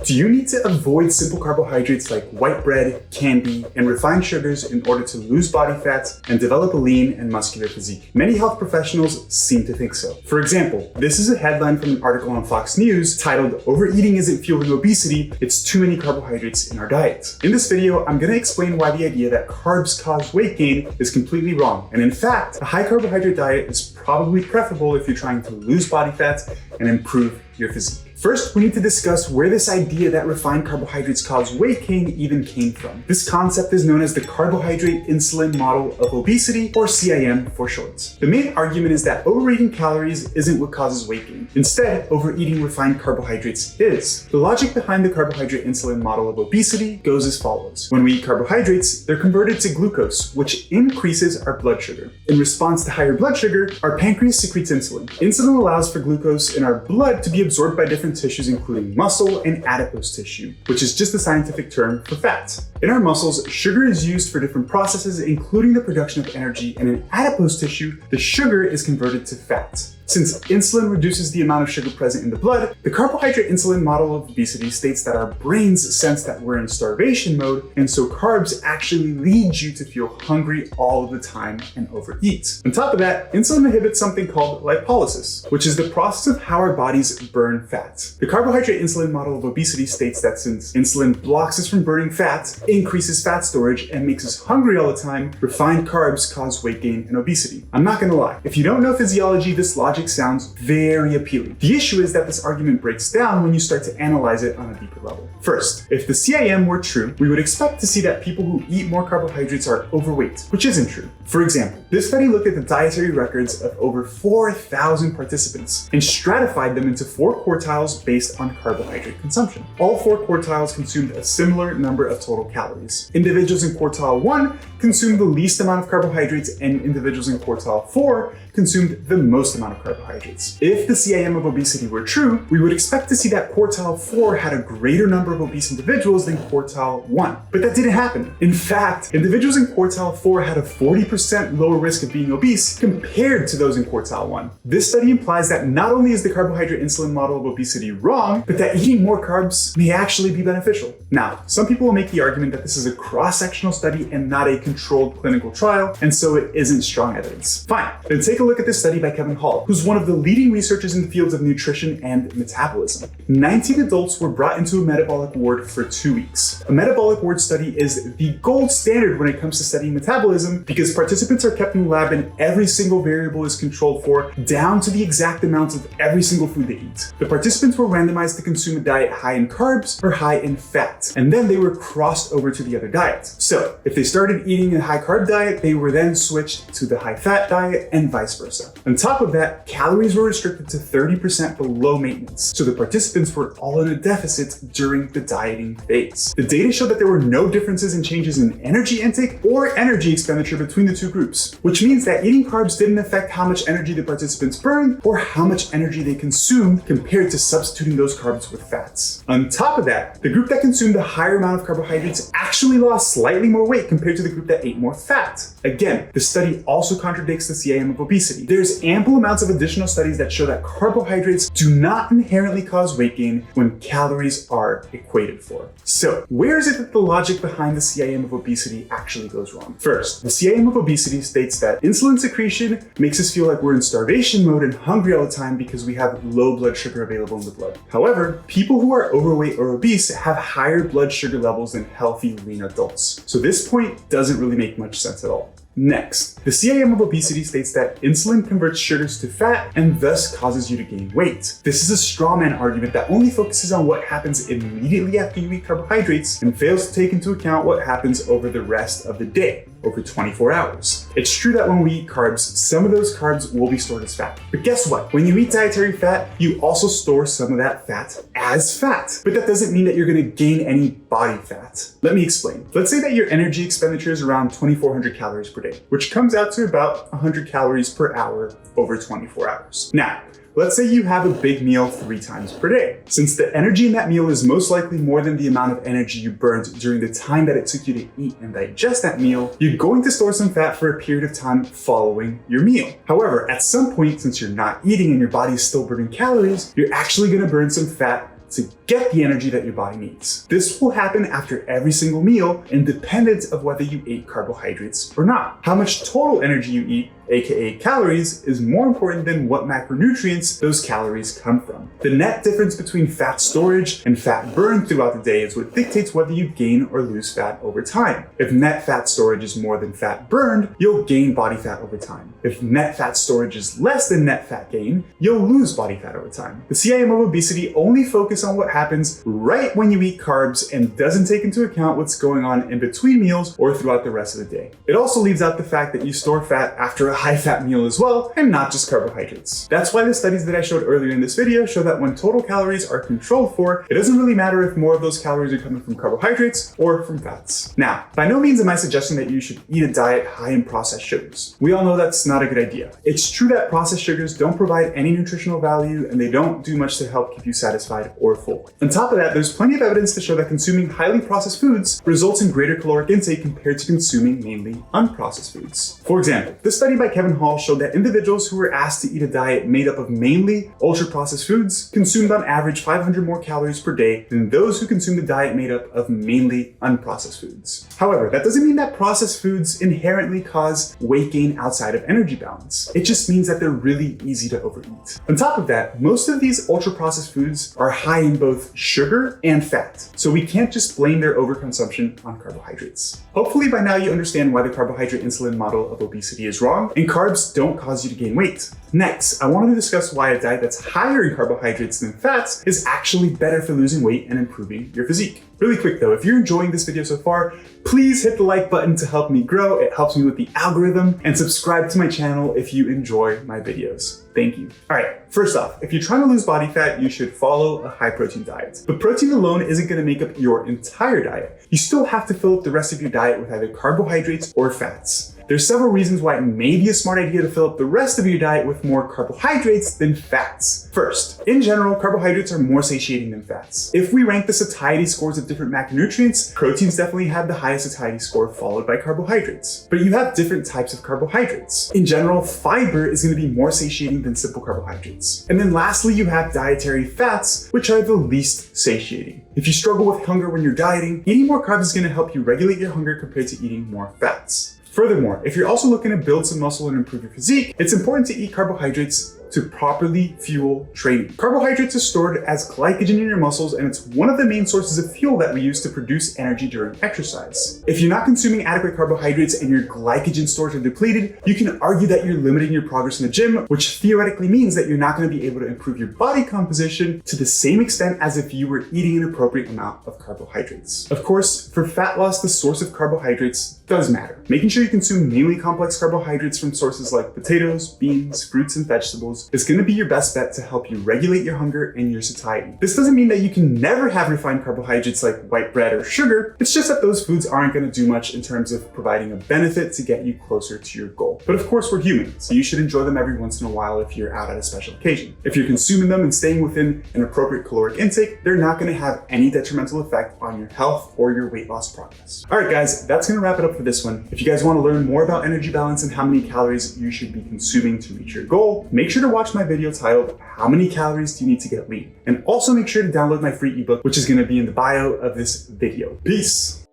Do you need to avoid simple carbohydrates like white bread, candy, and refined sugars in order to lose body fat and develop a lean and muscular physique? Many health professionals seem to think so. For example, this is a headline from an article on Fox News titled, "Overeating isn't fueling obesity, it's too many carbohydrates in our diet." In this video, I'm going to explain why the idea that carbs cause weight gain is completely wrong. And in fact, a high carbohydrate diet is probably preferable if you're trying to lose body fat and improve your physique. First, we need to discuss where this idea that refined carbohydrates cause weight gain even came from. This concept is known as the carbohydrate insulin model of obesity, or CIM for short. The main argument is that overeating calories isn't what causes weight gain. Instead, overeating refined carbohydrates is. The logic behind the carbohydrate insulin model of obesity goes as follows. When we eat carbohydrates, they're converted to glucose, which increases our blood sugar. In response to higher blood sugar, our pancreas secretes insulin. Insulin allows for glucose in our blood to be absorbed by different tissues, including muscle and adipose tissue, which is just a scientific term for fat. In our muscles, sugar is used for different processes, including the production of energy, and in adipose tissue, the sugar is converted to fat. Since insulin reduces the amount of sugar present in the blood, the carbohydrate insulin model of obesity states that our brains sense that we're in starvation mode, and so carbs actually lead you to feel hungry all of the time and overeat. On top of that, insulin inhibits something called lipolysis, which is the process of how our bodies burn fat. The carbohydrate insulin model of obesity states that since insulin blocks us from burning fat, increases fat storage, and makes us hungry all the time, refined carbs cause weight gain and obesity. I'm not gonna lie, if you don't know physiology, this logic sounds very appealing. The issue is that this argument breaks down when you start to analyze it on a deeper level. First, if the CIM were true, we would expect to see that people who eat more carbohydrates are overweight, which isn't true. For example, this study looked at the dietary records of over 4,000 participants and stratified them into 4 quartiles based on carbohydrate consumption. All 4 quartiles consumed a similar number of total calories. Individuals in quartile 1 consumed the least amount of carbohydrates, and individuals in quartile 4 consumed the most amount of carbohydrates. If the CIM of obesity were true, we would expect to see that quartile 4 had a greater number of obese individuals than quartile 1. But that didn't happen. In fact, individuals in quartile 4 had a 40% lower risk of being obese compared to those in quartile 1. This study implies that not only is the carbohydrate insulin model of obesity wrong, but that eating more carbs may actually be beneficial. Now, some people will make the argument that this is a cross-sectional study and not a controlled clinical trial, and so it isn't strong evidence. Fine, then take a look at this study by Kevin Hall, who's one of the leading researchers in the fields of nutrition and metabolism. 19 adults were brought into a metabolic ward for 2 weeks. A metabolic ward study is the gold standard when it comes to studying metabolism because participants are kept in the lab and every single variable is controlled for down to the exact amount of every single food they eat. The participants were randomized to consume a diet high in carbs or high in fat, and then they were crossed over to the other diets. So if they started eating a high carb diet, they were then switched to the high fat diet and vice versa. On top of that, calories were restricted to 30% below maintenance, so the participants were all in a deficit during the dieting phase. The data showed that there were no differences in changes in energy intake or energy expenditure between the two groups, which means that eating carbs didn't affect how much energy the participants burned or how much energy they consumed compared to substituting those carbs with fats. On top of that, the group that consumed a higher amount of carbohydrates actually lost slightly more weight compared to the group that ate more fat. Again, the study also contradicts the CIM of obesity. There's ample amounts of additional studies that show that carbohydrates do not inherently cause weight gain when calories are equated for. So, where is it that the logic behind the CIM of obesity actually goes wrong? First, the CIM of obesity states that insulin secretion makes us feel like we're in starvation mode and hungry all the time because we have low blood sugar available in the blood. However, people who are overweight or obese have higher blood sugar levels than healthy, lean adults. So this point doesn't really make much sense at all. Next, the CIM of obesity states that insulin converts sugars to fat and thus causes you to gain weight. This is a straw man argument that only focuses on what happens immediately after you eat carbohydrates and fails to take into account what happens over the rest of the day, over 24 hours. It's true that when we eat carbs, some of those carbs will be stored as fat. But guess what? When you eat dietary fat, you also store some of that fat as fat. But that doesn't mean that you're gonna gain any body fat. Let me explain. Let's say that your energy expenditure is around 2,400 calories per day, which comes out to about 100 calories per hour over 24 hours. Now, let's say you have a big meal 3 times per day. Since the energy in that meal is most likely more than the amount of energy you burned during the time that it took you to eat and digest that meal, you're going to store some fat for a period of time following your meal. However, at some point, since you're not eating and your body is still burning calories, you're actually gonna burn some fat to get the energy that your body needs. This will happen after every single meal, independent of whether you ate carbohydrates or not. How much total energy you eat, aka calories, is more important than what macronutrients those calories come from. The net difference between fat storage and fat burn throughout the day is what dictates whether you gain or lose fat over time. If net fat storage is more than fat burned, you'll gain body fat over time. If net fat storage is less than net fat gain, you'll lose body fat over time. The CIM of obesity only focus on what happens right when you eat carbs and doesn't take into account what's going on in between meals or throughout the rest of the day. It also leaves out the fact that you store fat after a high-fat meal as well, and not just carbohydrates. That's why the studies that I showed earlier in this video show that when total calories are controlled for, it doesn't really matter if more of those calories are coming from carbohydrates or from fats. Now, by no means am I suggesting that you should eat a diet high in processed sugars. We all know that's not a good idea. It's true that processed sugars don't provide any nutritional value and they don't do much to help keep you satisfied or full. On top of that, there's plenty of evidence to show that consuming highly processed foods results in greater caloric intake compared to consuming mainly unprocessed foods. For example, this study by Kevin Hall showed that individuals who were asked to eat a diet made up of mainly ultra-processed foods consumed on average 500 more calories per day than those who consumed a diet made up of mainly unprocessed foods. However, that doesn't mean that processed foods inherently cause weight gain outside of energy balance. It just means that they're really easy to overeat. On top of that, most of these ultra-processed foods are high in both sugar and fat, so we can't just blame their overconsumption on carbohydrates. Hopefully by now you understand why the carbohydrate insulin model of obesity is wrong, and carbs don't cause you to gain weight. Next, I wanted to discuss why a diet that's higher in carbohydrates than fats is actually better for losing weight and improving your physique. Really quick though, if you're enjoying this video so far, please hit the like button to help me grow. It helps me with the algorithm, and subscribe to my channel if you enjoy my videos. Thank you. All right, first off, if you're trying to lose body fat, you should follow a high protein diet. But protein alone isn't gonna make up your entire diet. You still have to fill up the rest of your diet with either carbohydrates or fats. There's several reasons why it may be a smart idea to fill up the rest of your diet with more carbohydrates than fats. First, in general, carbohydrates are more satiating than fats. If we rank the satiety scores of different macronutrients, proteins definitely have the highest satiety score, followed by carbohydrates. But you have different types of carbohydrates. In general, fiber is going to be more satiating than simple carbohydrates. And then lastly, you have dietary fats, which are the least satiating. If you struggle with hunger when you're dieting, eating more carbs is going to help you regulate your hunger compared to eating more fats. Furthermore, if you're also looking to build some muscle and improve your physique, it's important to eat carbohydrates to properly fuel training. Carbohydrates are stored as glycogen in your muscles, and it's one of the main sources of fuel that we use to produce energy during exercise. If you're not consuming adequate carbohydrates and your glycogen stores are depleted, you can argue that you're limiting your progress in the gym, which theoretically means that you're not going to be able to improve your body composition to the same extent as if you were eating an appropriate amount of carbohydrates. Of course, for fat loss, the source of carbohydrates does matter. Making sure you consume mainly complex carbohydrates from sources like potatoes, beans, fruits, and vegetables is going to be your best bet to help you regulate your hunger and your satiety. This doesn't mean that you can never have refined carbohydrates like white bread or sugar. It's just that those foods aren't going to do much in terms of providing a benefit to get you closer to your goal. But of course, we're human, so you should enjoy them every once in a while if you're out at a special occasion. If you're consuming them and staying within an appropriate caloric intake, they're not going to have any detrimental effect on your health or your weight loss progress. All right, guys, that's going to wrap it up for this one. If you guys want to learn more about energy balance and how many calories you should be consuming to reach your goal, make sure to watch my video titled "How Many Calories Do You Need to Get Lean?" And also make sure to download my free ebook, which is going to be in the bio of this video. Peace.